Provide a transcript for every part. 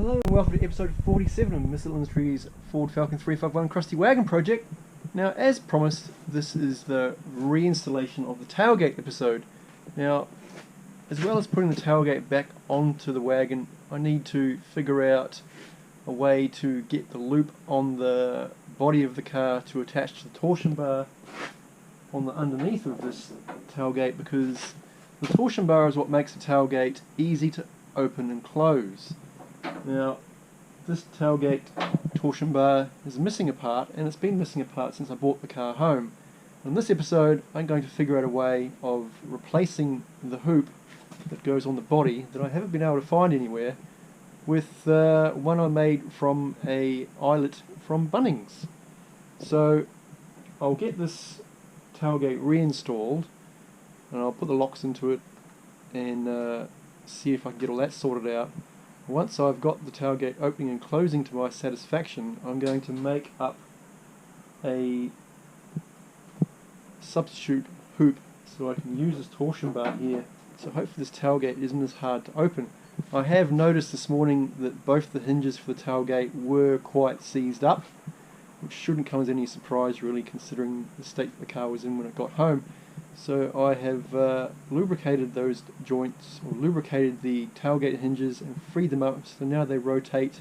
Hello and welcome to episode 47 of Mr. Industries' Ford Falcon 351 Crusty Wagon Project. Now, as promised, this is the reinstallation of the tailgate episode. Now, as well as putting the tailgate back onto the wagon, I need to figure out a way to get the loop on the body of the car to attach to the torsion bar on the underneath of this tailgate, because the torsion bar is what makes the tailgate easy to open and close. Now, this tailgate torsion bar is missing a part, and it's been missing a part since I brought the car home. In this episode, I'm going to figure out a way of replacing the hoop that goes on the body that I haven't been able to find anywhere with one I made from a eyelet from Bunnings. So I'll get this tailgate reinstalled, and I'll put the locks into it and see if I can get all that sorted out. Once I've got the tailgate opening and closing to my satisfaction, I'm going to make up a substitute hoop so I can use this torsion bar here. So hopefully this tailgate isn't as hard to open. I have noticed this morning that both the hinges for the tailgate were quite seized up, which shouldn't come as any surprise really, considering the state that the car was in when it got home. So I have lubricated those joints, or lubricated the tailgate hinges and freed them up, so now they rotate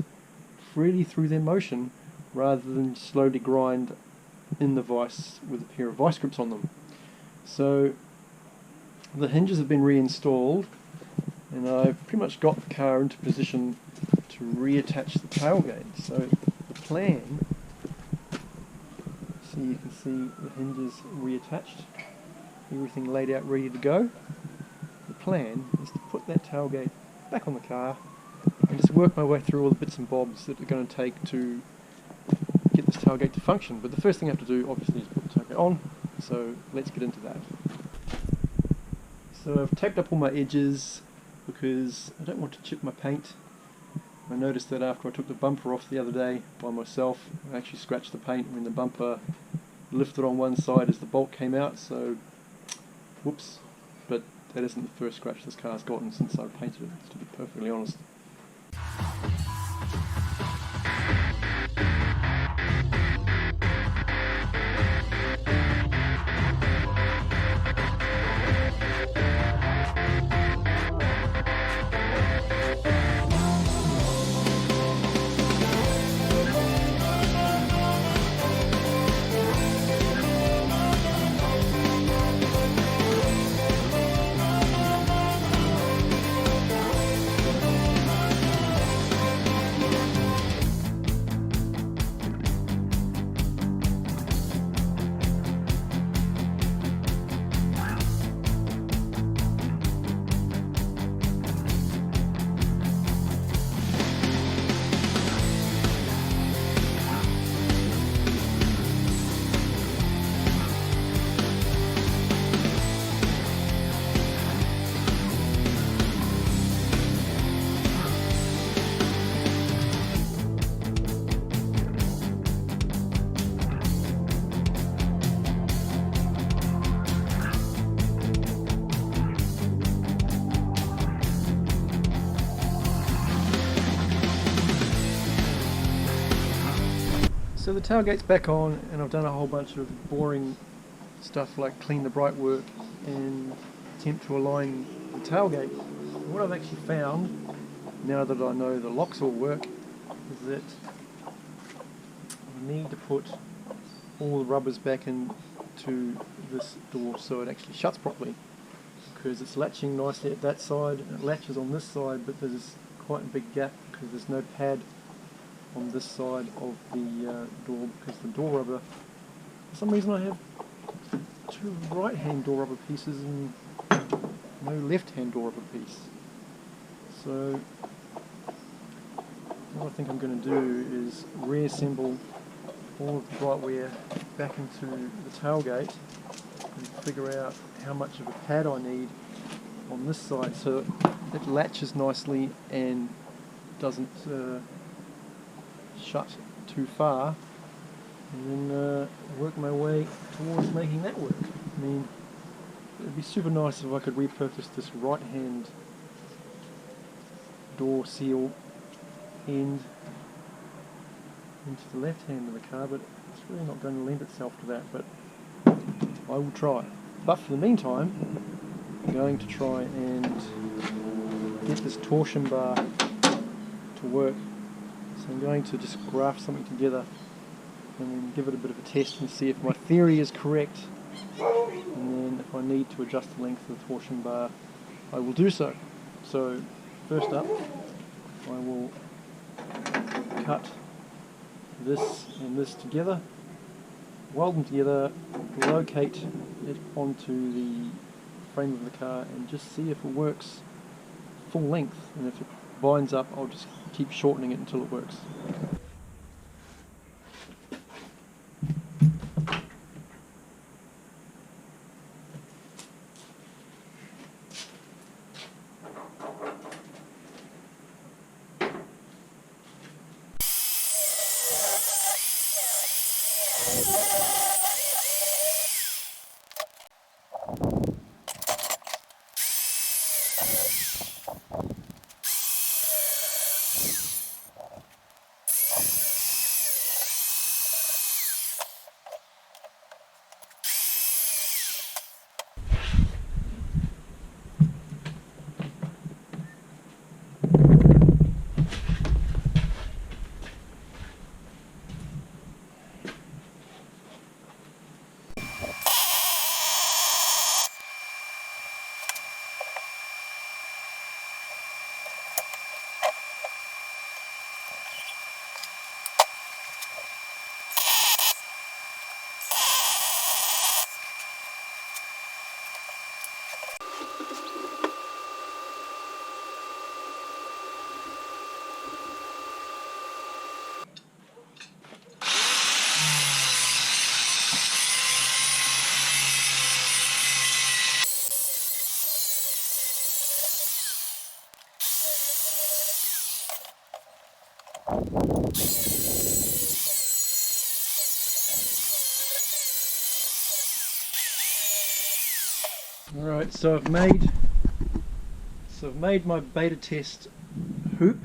freely through their motion rather than slowly grind in the vise with a pair of vice grips on them. So the hinges have been reinstalled, and I've pretty much got the car into position to reattach the tailgate. So the plan, so you can see the hinges reattached, everything laid out ready to go. The plan is to put that tailgate back on the car and just work my way through all the bits and bobs that are going to take to get this tailgate to function. But the first thing I have to do obviously is put the tailgate on, so let's get into that. So I've taped up all my edges because I don't want to chip my paint. I noticed that after I took the bumper off the other day by myself, I actually scratched the paint when the bumper lifted on one side as the bolt came out, so whoops. But that isn't the first scratch this car's gotten since I painted it, to be perfectly honest. So the tailgate's back on, and I've done a whole bunch of boring stuff like clean the bright work and attempt to align the tailgate. And what I've actually found, now that I know the locks all work, is that I need to put all the rubbers back into this door so it actually shuts properly, because it's latching nicely at that side and it latches on this side, but there's quite a big gap because there's no pad on this side of the door, because the door rubber, for some reason I have two right hand door rubber pieces and no left hand door rubber piece. So what I think I'm going to do is reassemble all of the brightware back into the tailgate and figure out how much of a pad I need on this side so it latches nicely and doesn't shut too far, and then work my way towards making that work. I mean, it would be super nice if I could repurpose this right hand door seal end into the left hand of the car, but it's really not going to lend itself to that, but I will try. But for the meantime, I'm going to try and get this torsion bar to work. So I'm going to just graft something together and then give it a bit of a test and see if my theory is correct, and then if I need to adjust the length of the torsion bar, I will do so. So first up, I will cut this and this together, weld them together, locate it onto the frame of the car and just see if it works full length, and if it binds up I'll just keep shortening it until it works. Alright, so I've made my beta test hoop.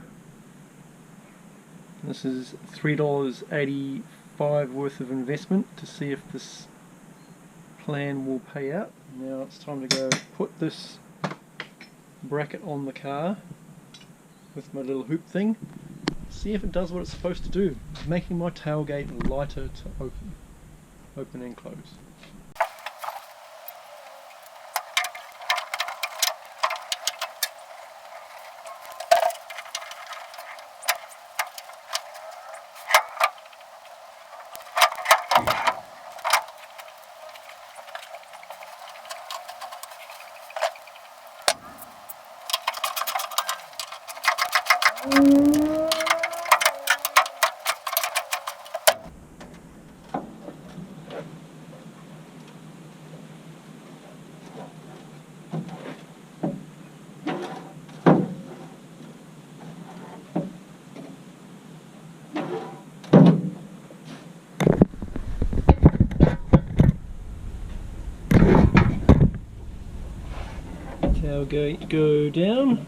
This is $3.85 worth of investment to see if this plan will pay out. Now it's time to go put this bracket on the car with my little hoop thing, see if it does what it's supposed to do, making my tailgate lighter to open and close. Tailgate go down,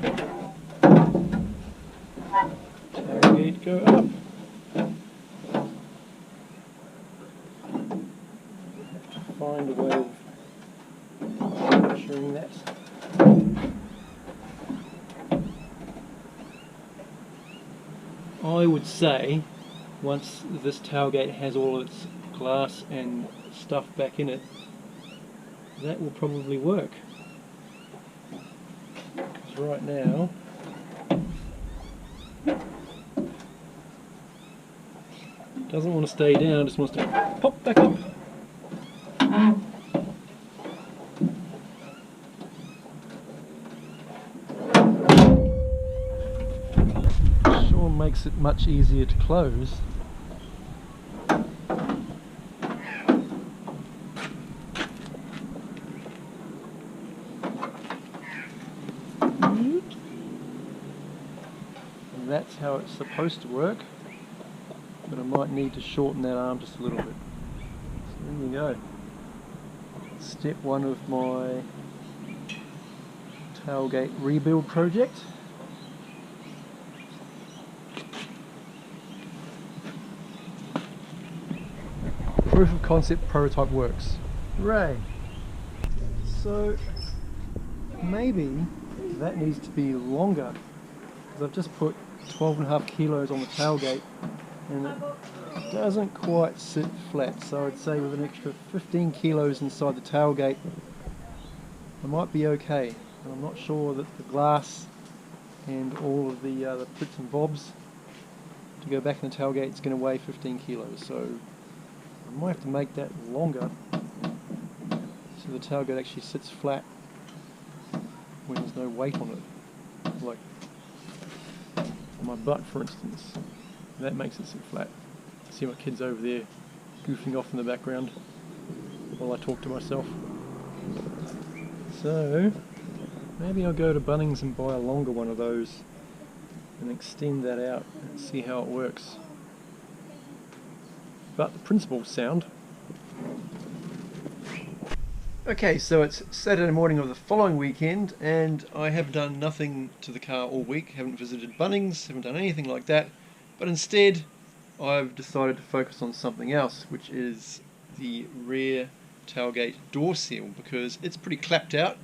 tailgate go up. Have to find a way of measuring that. I would say once this tailgate has all its glass and stuff back in it, that will probably work. Right now doesn't want to stay down, just wants to pop back up. Sure makes it much easier to close. That's how it's supposed to work, but I might need to shorten that arm just a little bit. So there you go. Step one of my tailgate rebuild project. proof of concept prototype works. Hooray! So maybe that needs to be longer, because I've just put 12.5 kilos on the tailgate and it doesn't quite sit flat, so I'd say with an extra 15 kilos inside the tailgate I might be okay. And I'm not sure that the glass and all of the bits and bobs to go back in the tailgate is going to weigh 15 kilos, so I might have to make that longer so the tailgate actually sits flat when there's no weight on it, like on my butt for instance. That makes it sit flat. See my kids over there goofing off in the background while I talk to myself. So maybe I'll go to Bunnings and buy a longer one of those and extend that out and see how it works. But the principle's sound. Okay, so it's Saturday morning of the following weekend and I have done nothing to the car all week. Haven't visited Bunnings, haven't done anything like that, but instead I've decided to focus on something else, which is the rear tailgate door seal, because it's pretty clapped out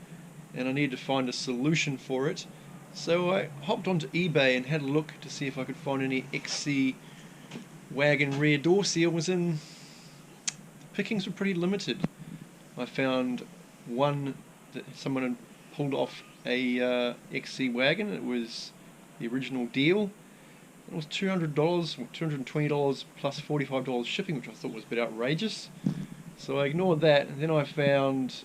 and I need to find a solution for it. So I hopped onto eBay and had a look to see if I could find any XC wagon rear door seals, and the pickings were pretty limited. I found one that someone had pulled off a XC wagon. It was the original deal. It was $200 or $220 plus $45 shipping, which I thought was a bit outrageous. So I ignored that, and then I found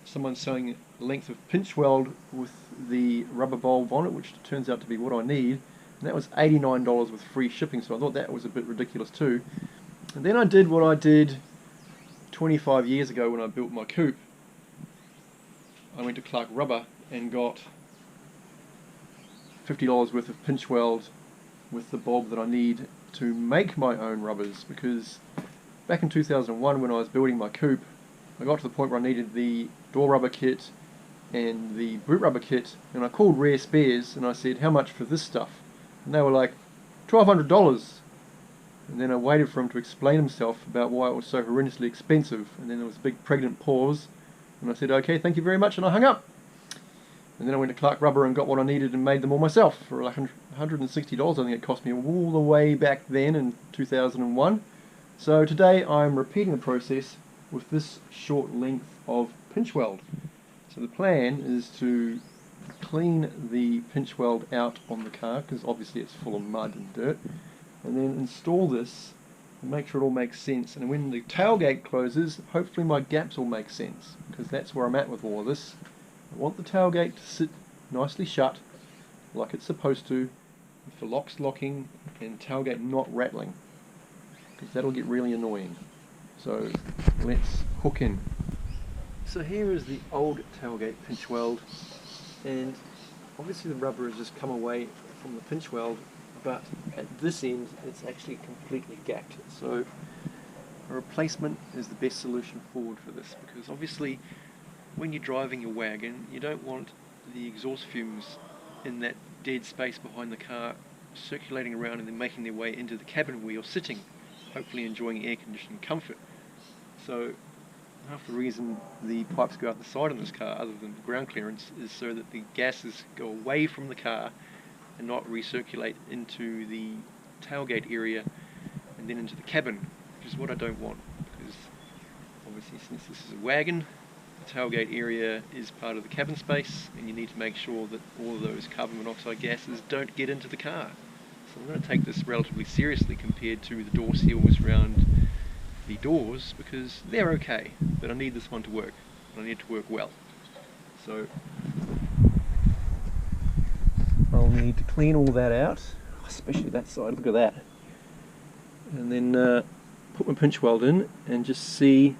someone selling a length of pinch weld with the rubber bulb on it, which turns out to be what I need, and that was $89 with free shipping, so I thought that was a bit ridiculous too. And then I did what I did 25 years ago when I built my coupe. I went to Clark Rubber and got $50 worth of pinch weld with the bulb that I need to make my own rubbers, because back in 2001 when I was building my coupe, I got to the point where I needed the door rubber kit and the boot rubber kit, and I called Rare Spares and I said, how much for this stuff? And they were like, $1,200. And then I waited for him to explain himself about why it was so horrendously expensive, and then there was a big pregnant pause and I said, okay, thank you very much, and I hung up. And then I went to Clark Rubber and got what I needed and made them all myself for like $160. I think it cost me all the way back then in 2001. So today I'm repeating the process with this short length of pinch weld. So the plan is to clean the pinch weld out on the car, because obviously it's full of mud and dirt, and then install this and make sure it all makes sense. And when the tailgate closes, hopefully my gaps will make sense, because that's where I'm at with all of this. I want the tailgate to sit nicely shut like it's supposed to, with the locks locking and tailgate not rattling, because that'll get really annoying. So let's hook in. So here is the old tailgate pinch weld, and obviously the rubber has just come away from the pinch weld, but at this end it's actually completely gapped. So a replacement is the best solution forward for this, because obviously when you're driving your wagon you don't want the exhaust fumes in that dead space behind the car circulating around and then making their way into the cabin where you're sitting, hopefully enjoying air conditioning comfort. So half the reason the pipes go out the side on this car, other than the ground clearance, is so that the gases go away from the car and not recirculate into the tailgate area and then into the cabin, which is what I don't want, because obviously since this is a wagon, the tailgate area is part of the cabin space, and you need to make sure that all of those carbon monoxide gases don't get into the car. So I'm going to take this relatively seriously compared to the door seals around the doors, because they're okay, but I need this one to work, and I need it to work well. So I'll need to clean all that out, especially that side, look at that, and then put my pinch weld in and just see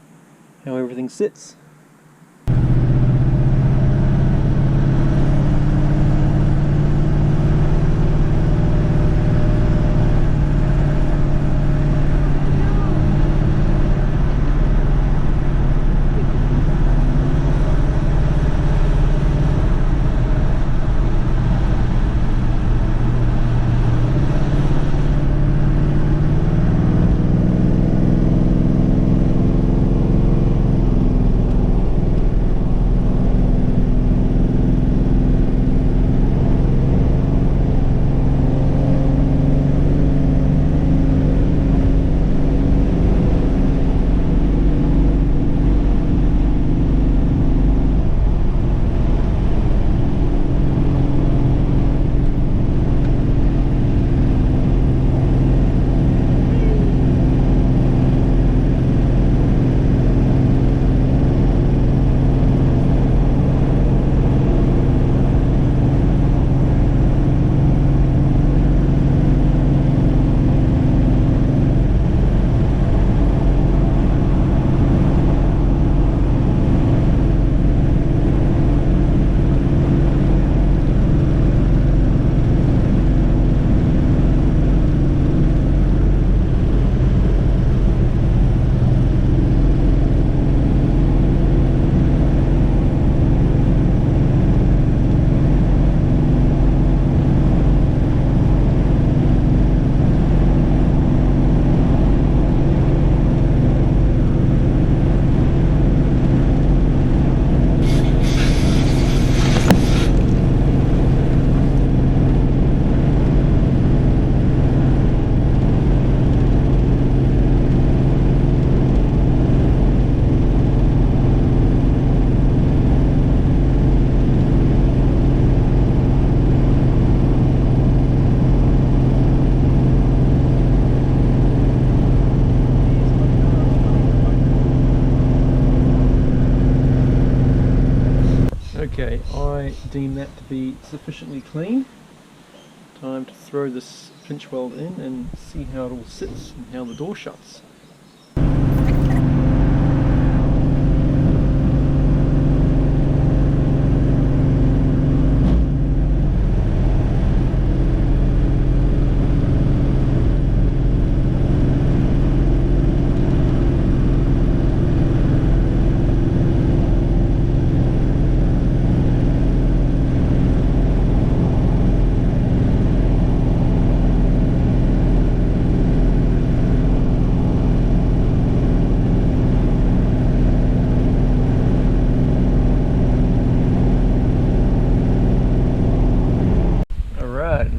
how everything sits. Okay, I deem that to be sufficiently clean. Time to throw this pinch weld in and see how it all sits and how the door shuts.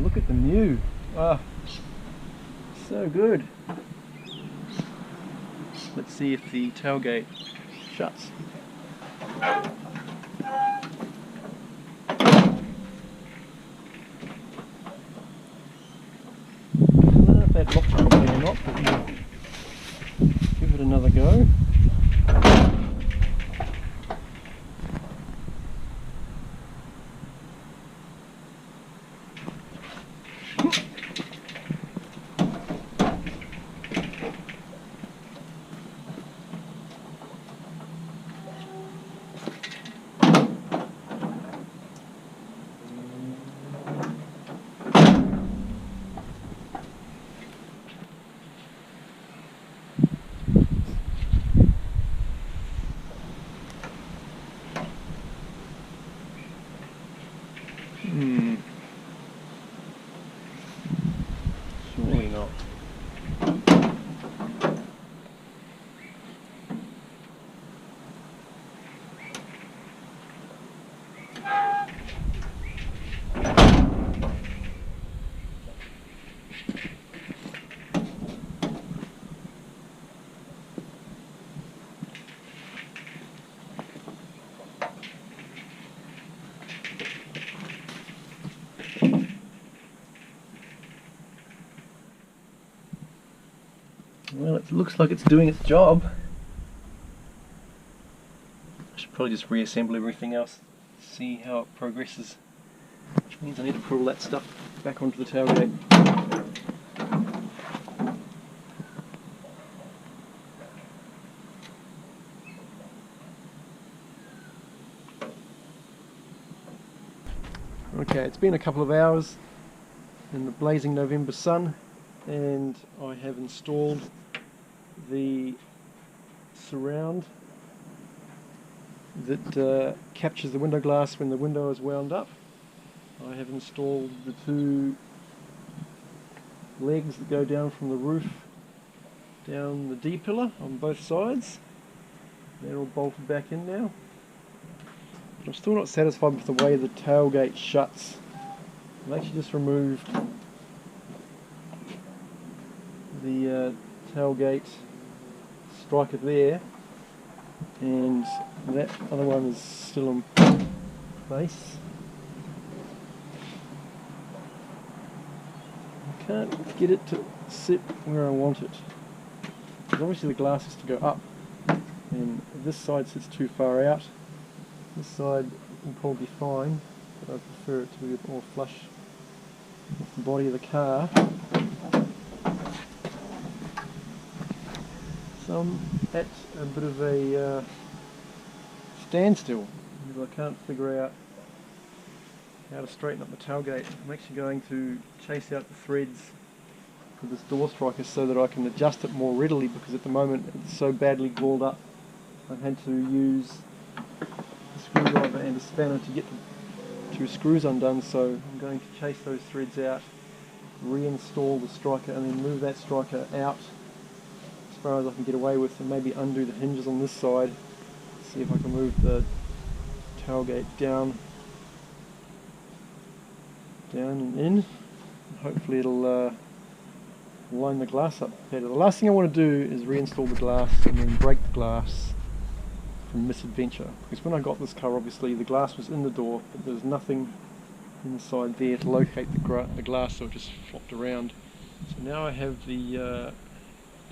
Look at the new. Ah, so good. Let's see if the tailgate shuts. I don't know if that locks properly or not, but we'll give it another go. Surely not. Well, it looks like it's doing its job. I should probably just reassemble everything else, see how it progresses. Which means I need to put all that stuff back onto the tailgate. Okay, it's been a couple of hours in the blazing November sun, and I have installed the surround that captures the window glass when the window is wound up. I have installed the two legs that go down from the roof down the D-pillar on both sides. They're all bolted back in now. I'm still not satisfied with the way the tailgate shuts. I've actually just removed the tailgate striker there, and that other one is still in place. I can't get it to sit where I want it, because obviously the glass has to go up, and this side sits too far out. This side will probably be fine, but I prefer it to be a bit more flush with the body of the car. So I'm at a bit of a standstill because I can't figure out how to straighten up the tailgate. I'm actually going to chase out the threads for this door striker so that I can adjust it more readily, because at the moment it's so badly galled up. I've had to use a screwdriver and a spanner to get the two screws undone, so I'm going to chase those threads out, reinstall the striker, and then move that striker out as far as I can get away with, and maybe undo the hinges on this side, see if I can move the tailgate down and in, and hopefully it'll line the glass up better. The last thing I want to do is reinstall the glass and then break the glass from misadventure, because when I got this car obviously the glass was in the door, but there's nothing inside there to locate the glass, so it just flopped around. So now I have the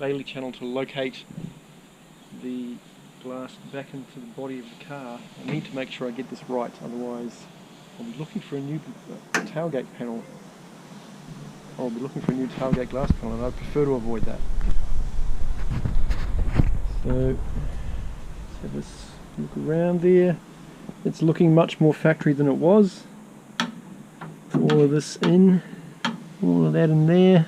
Bailey channel to locate the glass back into the body of the car. I need to make sure I get this right, otherwise I'll be looking for a new tailgate panel. I'll be looking for a new tailgate glass panel, and I'd prefer to avoid that. So let's have this look around there. It's looking much more factory than it was. All of this in, all of that in there,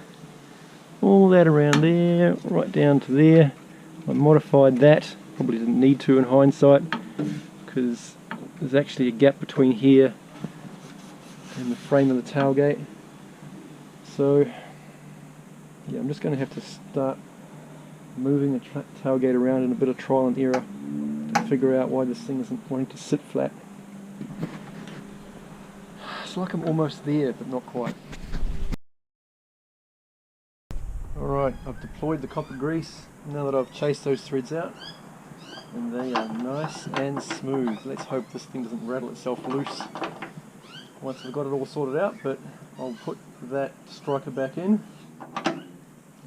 all of that around there, right down to there. I modified that, probably didn't need to in hindsight, because there's actually a gap between here and the frame of the tailgate. So yeah, I'm just going to have to start moving the tailgate around in a bit of trial and error to figure out why this thing isn't wanting to sit flat. It's like I'm almost there, but not quite. Alright, I've deployed the copper grease now that I've chased those threads out, and they are nice and smooth. Let's hope this thing doesn't rattle itself loose once I've got it all sorted out, but I'll put that striker back in and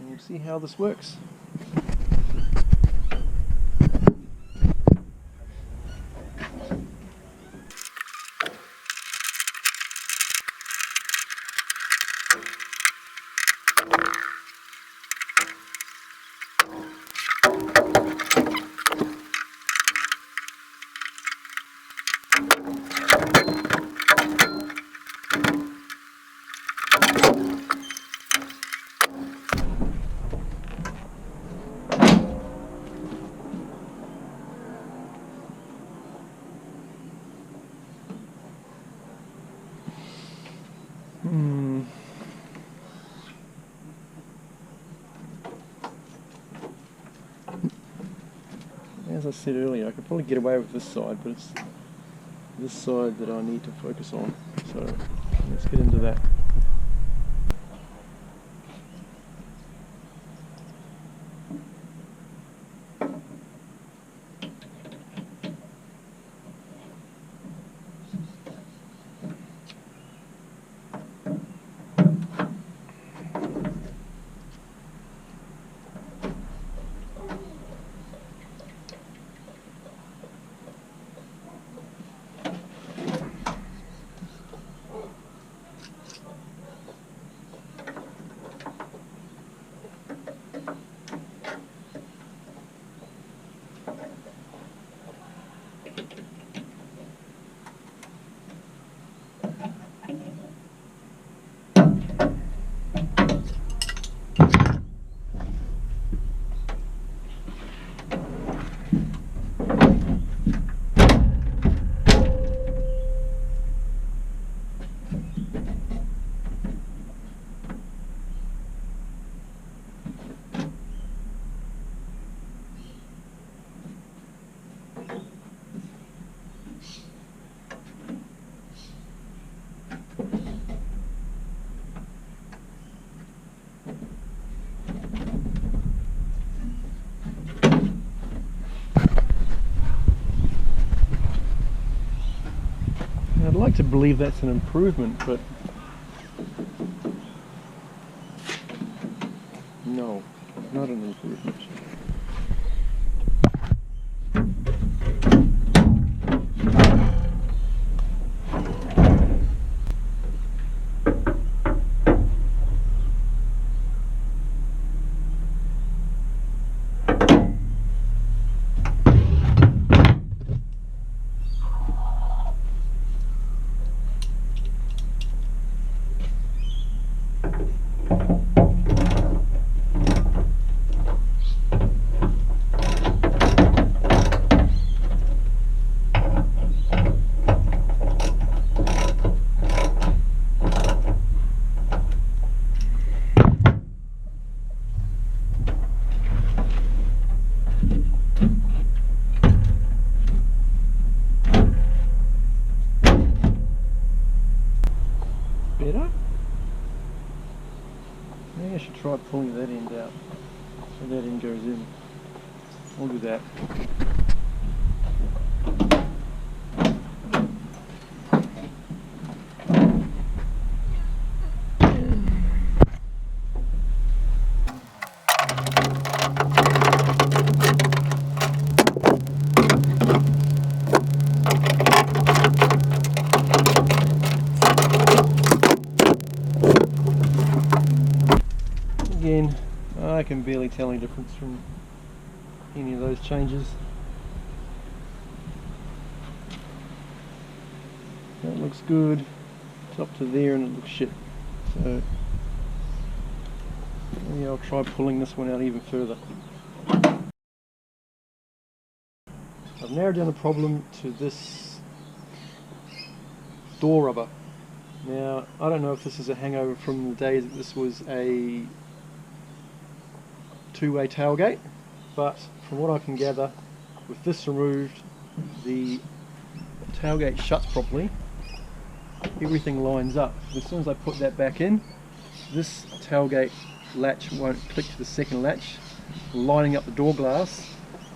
we'll see how this works. As I said earlier, I could probably get away with this side, but it's this side that I need to focus on. So let's get into that. I'd like to believe that's an improvement, but no, not an improvement. Better? Maybe I should try pulling that end out so that end goes in. I'll do that. I can barely tell any difference from any of those changes. That looks good. It's up to there and it looks shit. So yeah, I'll try pulling this one out even further. I've narrowed down the problem to this door rubber. Now, I don't know if this is a hangover from the days that this was a two-way tailgate, but from what I can gather, with this removed, the tailgate shuts properly. Everything lines up. As soon as I put that back in, this tailgate latch won't click to the second latch, lining up the door glass,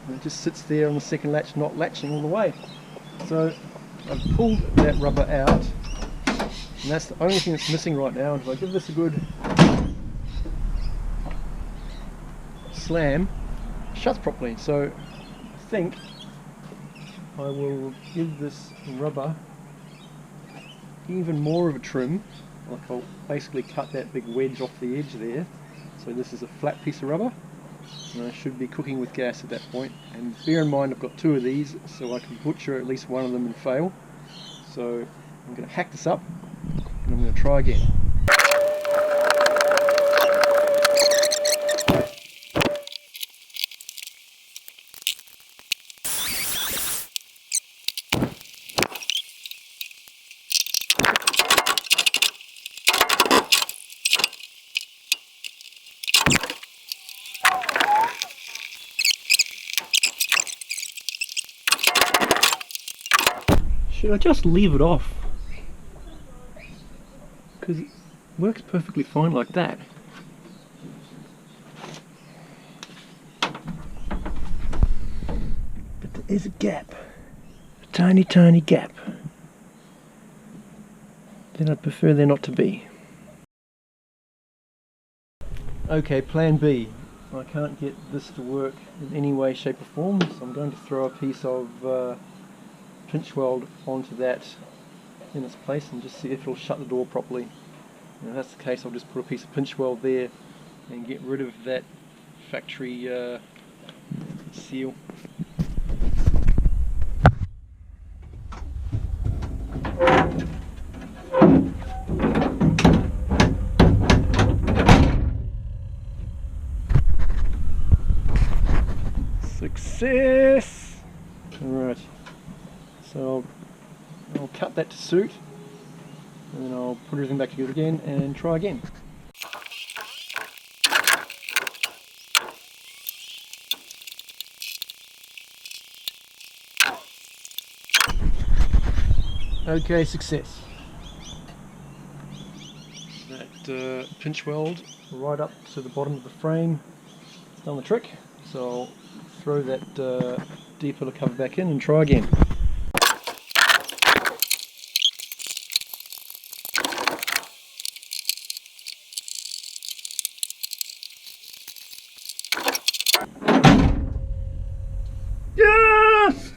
and it just sits there on the second latch, not latching all the way. So I've pulled that rubber out, and that's the only thing that's missing right now. And if I give this a good slam, it shuts properly. So I think I will give this rubber even more of a trim. Like I'll basically cut that big wedge off the edge there. So this is a flat piece of rubber, and I should be cooking with gas at that point. And bear in mind I've got two of these, so I can butcher at least one of them and fail. So I'm going to hack this up and I'm going to try again. Should I just leave it off? Because it works perfectly fine like that. But there is a gap. A tiny, tiny gap. Then I'd prefer there not to be. Okay, plan B. I can't get this to work in any way, shape or form, so I'm going to throw a piece of pinch weld onto that in its place and just see if it'll shut the door properly. And if that's the case, I'll just put a piece of pinch weld there and get rid of that factory seal. Success! Alright. So I'll cut that to suit, and then I'll put everything back together again and try again. Okay, success. That pinch weld right up to the bottom of the frame has done the trick, so I'll throw that D-pillar cover back in and try again. Yes!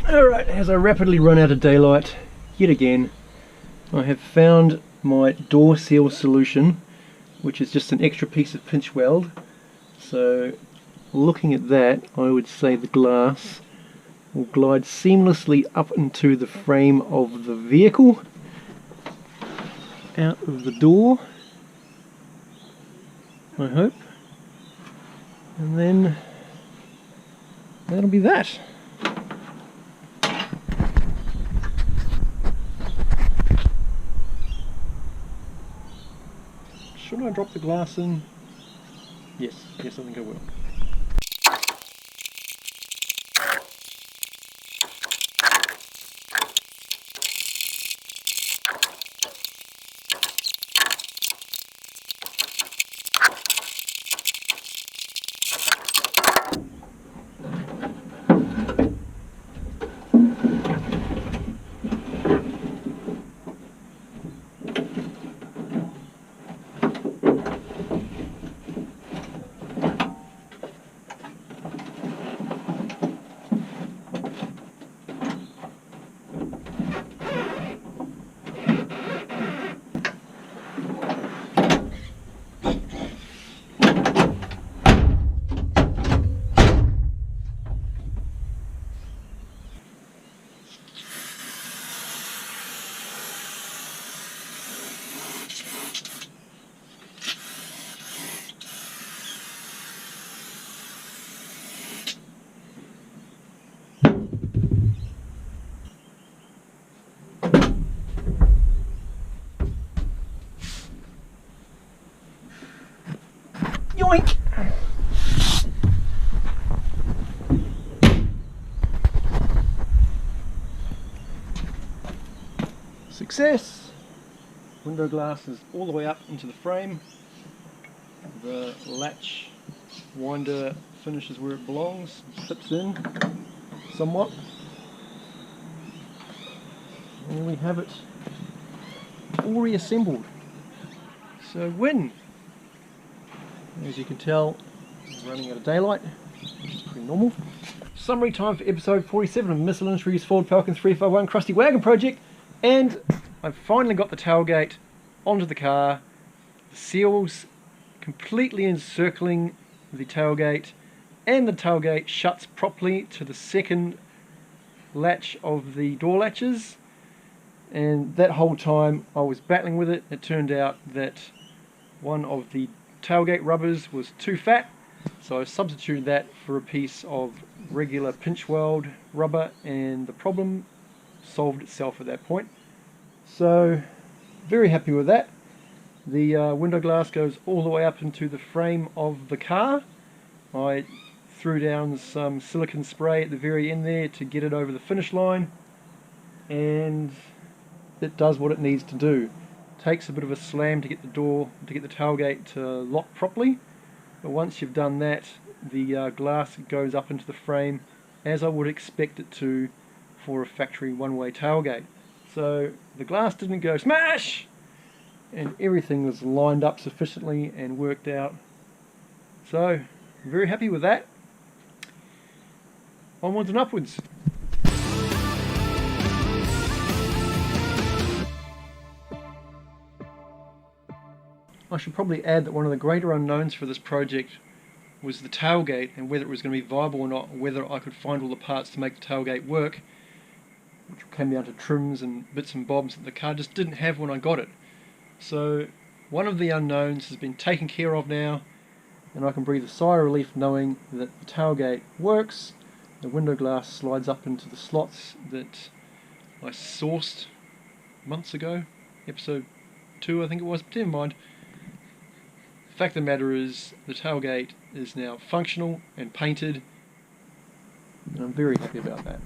Alright, as I rapidly run out of daylight, yet again, I have found my door seal solution, which is just an extra piece of pinch weld. So, looking at that, I would say the glass will glide seamlessly up into the frame of the vehicle, out of the door, I hope, and then that'll be that. Should I drop the glass in? Yes, I think I will. Yoink! Success! Window glass is all the way up into the frame. The latch winder finishes where it belongs, clips in somewhat. And we have it all reassembled. So win! As you can tell, we're running out of daylight, which is pretty normal. Summary time for episode 47 of Mr. Industries Ford Falcon 351 Crusty Wagon Project, and I've finally got the tailgate onto the car, the seals completely encircling the tailgate, and the tailgate shuts properly to the second latch of the door latches. And that whole time I was battling with it. It turned out that one of the tailgate rubbers was too fat, so I substituted that for a piece of regular pinch weld rubber, and the problem solved itself at that point. So very happy with that. The window glass goes all the way up into the frame of the car. I threw down some silicone spray at the very end there to get it over the finish line, and it does what it needs to do. Takes a bit of a slam to get the tailgate to lock properly, but once you've done that, the glass goes up into the frame as I would expect it to for a factory one-way tailgate. So the glass didn't go smash, and everything was lined up sufficiently and worked out. So I'm very happy with that. Onwards and upwards. I should probably add that one of the greater unknowns for this project was the tailgate, and whether it was going to be viable or not, whether I could find all the parts to make the tailgate work, which came down to trims and bits and bobs that the car just didn't have when I got it. So one of the unknowns has been taken care of now, and I can breathe a sigh of relief knowing that the tailgate works. The window glass slides up into the slots that I sourced months ago, episode 2 I think it was, but never mind. The fact of the matter is, the tailgate is now functional and painted, and I'm very happy about that.